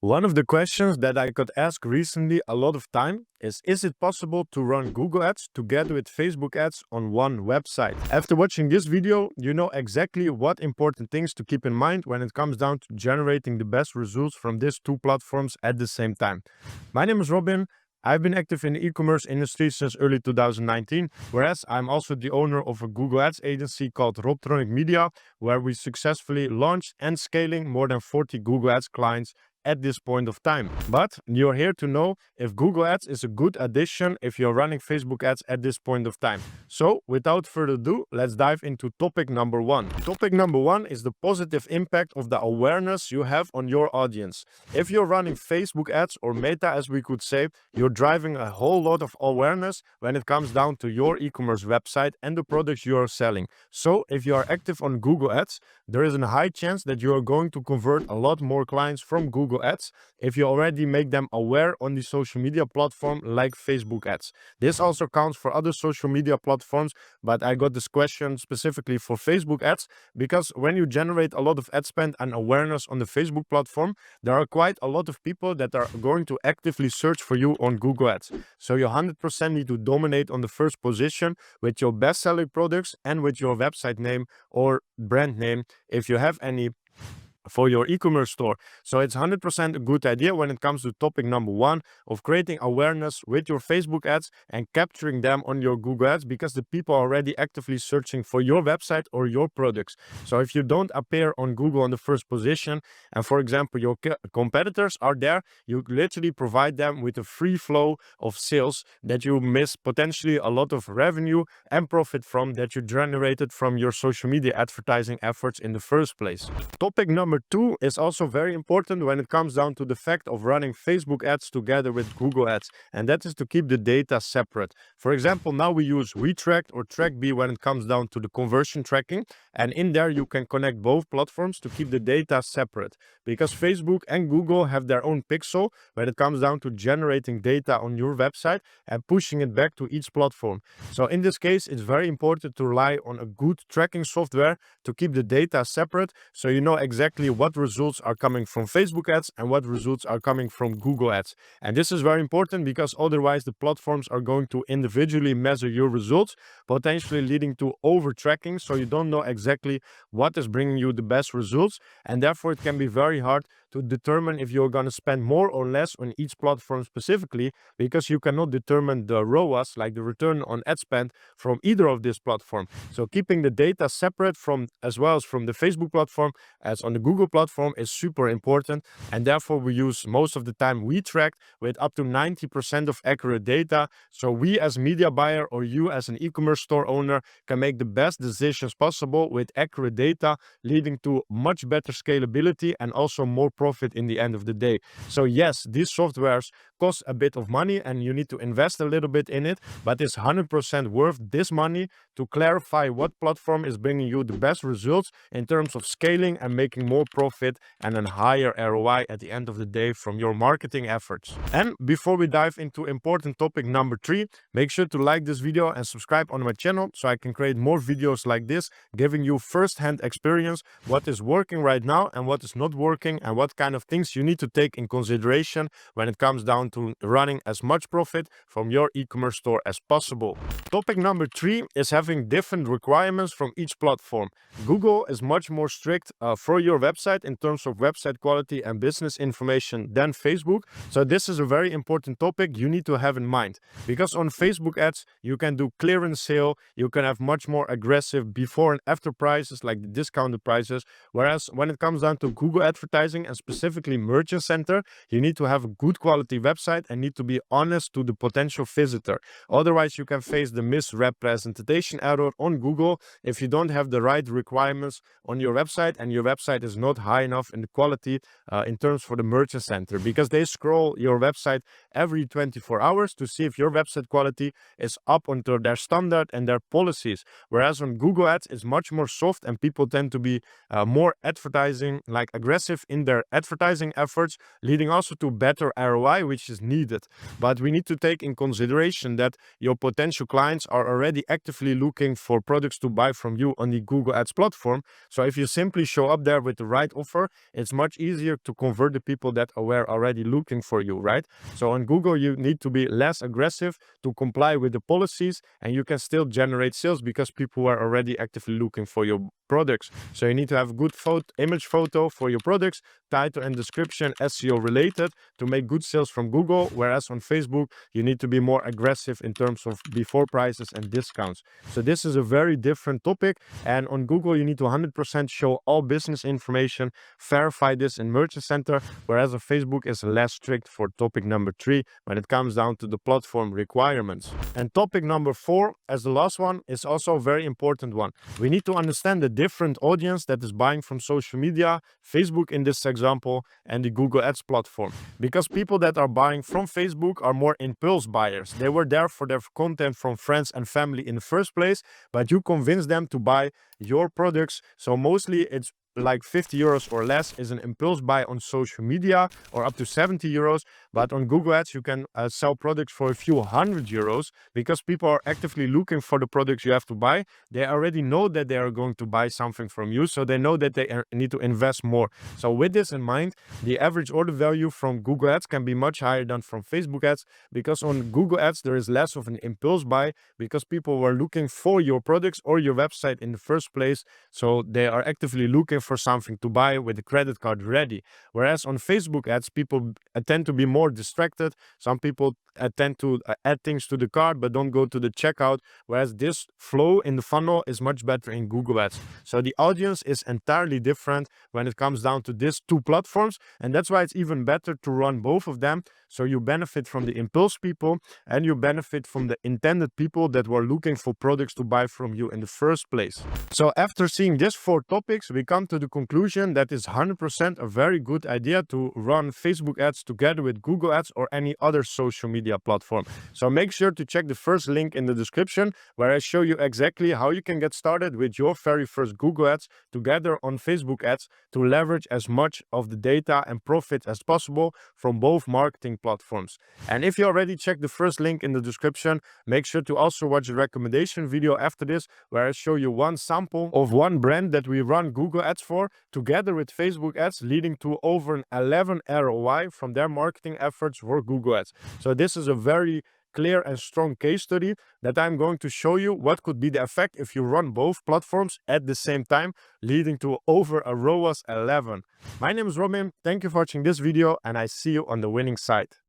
One of the questions that I got asked recently a lot of time is it possible to run Google Ads together with Facebook ads on one website? After watching this video, you know exactly what important things to keep in mind when it comes down to generating the best results from these two platforms at the same time. My name is Robin. I've been active in the e-commerce industry since early 2019, whereas I'm also the owner of a Google Ads agency called Robtronic Media, where we successfully launched and scaling more than 40 Google Ads clients at this point of time. But you're here to know if Google Ads is a good addition if you're running Facebook ads at this point of time. So without further ado, let's dive into topic number one. Topic number one is the positive impact of the awareness you have on your audience. If you're running Facebook ads, or Meta as we could say, you're driving a whole lot of awareness when it comes down to your e-commerce website and the products you are selling. So if you are active on Google Ads, there is a high chance that you are going to convert a lot more clients from Google Ads if you already make them aware on the social media platform like Facebook ads. This also counts for other social media platforms, but I got this question specifically for Facebook ads because when you generate a lot of ad spend and awareness on the Facebook platform, there are quite a lot of people that are going to actively search for you on Google Ads. So you 100% need to dominate on the first position with your best-selling products and with your website name or brand name if you have any for your e-commerce store. So it's 100% a good idea when it comes to topic number one of creating awareness with your Facebook ads and capturing them on your Google ads because the people are already actively searching for your website or your products. So if you don't appear on Google on the first position and for example your competitors are there, you literally provide them with a free flow of sales that you miss potentially a lot of revenue and profit from that you generated from your social media advertising efforts in the first place. Topic number two is also very important when it comes down to the fact of running Facebook ads together with Google ads, and that is to keep the data separate. For example, now we use WeTracked or TrackB when it comes down to the conversion tracking, and in there you can connect both platforms to keep the data separate because Facebook and Google have their own pixel when it comes down to generating data on your website and pushing it back to each platform. So in this case, it's very important to rely on a good tracking software to keep the data separate so you know exactly what results are coming from Facebook ads and what results are coming from Google ads. And this is very important because otherwise the platforms are going to individually measure your results, potentially leading to over tracking, so you don't know exactly what is bringing you the best results, and therefore it can be very hard to determine if you're going to spend more or less on each platform specifically because you cannot determine the ROAS, like the return on ad spend, from either of these platforms. So keeping the data separate from as well as from the Facebook platform as on the Google platform is super important, and therefore we use most of the time WeTracked with up to 90% of accurate data, so we as media buyer or you as an e-commerce store owner can make the best decisions possible with accurate data, leading to much better scalability and also more profit in the end of the day. So yes, these softwares cost a bit of money and you need to invest a little bit in it, but it's 100% worth this money to clarify what platform is bringing you the best results in terms of scaling and making more profit and a higher ROI at the end of the day from your marketing efforts. And before we dive into important topic number three, make sure to like this video and subscribe on my channel so I can create more videos like this, giving you first-hand experience, what is working right now and what is not working, and what kind of things you need to take in consideration when it comes down to running as much profit from your e-commerce store as possible. Topic number three is having different requirements from each platform. Google is much more strict for your website in terms of website quality and business information than Facebook. So this is a very important topic you need to have in mind because on Facebook ads, you can do clearance sale, you can have much more aggressive before and after prices like the discounted prices. Whereas when it comes down to Google advertising and specifically Merchant Center, you need to have a good quality website and need to be honest to the potential visitor. Otherwise, you can face the misrepresentation error on Google if you don't have the right requirements on your website and your website is not high enough in the quality in terms for the Merchant Center, because they scroll your website every 24 hours to see if your website quality is up onto their standard and their policies. Whereas on Google Ads, it's much more soft and people tend to be more advertising, like aggressive in their advertising efforts, leading also to better ROI, which is needed. But we need to take in consideration that your potential clients are already actively looking for products to buy from you on the Google Ads platform. So if you simply show up there with the right offer, it's much easier to convert the people that were already looking for you, right? So on Google, you need to be less aggressive to comply with the policies, and you can still generate sales because people are already actively looking for your products. So you need to have good image photo for your products, title and description SEO related to make good sales from Google, whereas on Facebook you need to be more aggressive in terms of before prices and discounts. So this is a very different topic, and on Google you need to 100% show all business information, verify this in Merchant Center, whereas on Facebook is less strict for topic number 3 when it comes down to the platform requirements. And topic number 4, as the last one, is also a very important one. We need to understand the different audience that is buying from social media, Facebook in this example, and the Google Ads platform. Because people that are buying from Facebook are more impulse buyers. They were there for their content from friends and family in the first place, but you convince them to buy your products. So mostly it's like 50 euros or less is an impulse buy on social media, or up to 70 euros. But on Google Ads, you can sell products for a few hundred euros because people are actively looking for the products you have to buy. They already know that they are going to buy something from you, so they know that they need to invest more. So with this in mind, the average order value from Google Ads can be much higher than from Facebook Ads, because on Google Ads, there is less of an impulse buy because people were looking for your products or your website in the first place. So they are actively looking for something to buy with the credit card ready. Whereas on Facebook Ads, people tend to be more distracted. Some people tend to add things to the cart but don't go to the checkout, whereas this flow in the funnel is much better in Google Ads. So the audience is entirely different when it comes down to these two platforms, and that's why it's even better to run both of them. So you benefit from the impulse people and you benefit from the intended people that were looking for products to buy from you in the first place. So after seeing these 4 topics, we come to the conclusion that it's 100% a very good idea to run Facebook ads together with Google Ads or any other social media platform. So make sure to check the first link in the description, where I show you exactly how you can get started with your very first Google Ads together on Facebook ads to leverage as much of the data and profit as possible from both marketing platforms. And if you already checked the first link in the description, make sure to also watch the recommendation video after this, where I show you one sample of one brand that we run Google Ads for together with Facebook ads, leading to over an 11 ROI from their marketing efforts for Google Ads. So this is a very clear and strong case study that I'm going to show you what could be the effect if you run both platforms at the same time, leading to over a ROAS 11. My name is Robin. Thank you for watching this video, and I see you on the winning side.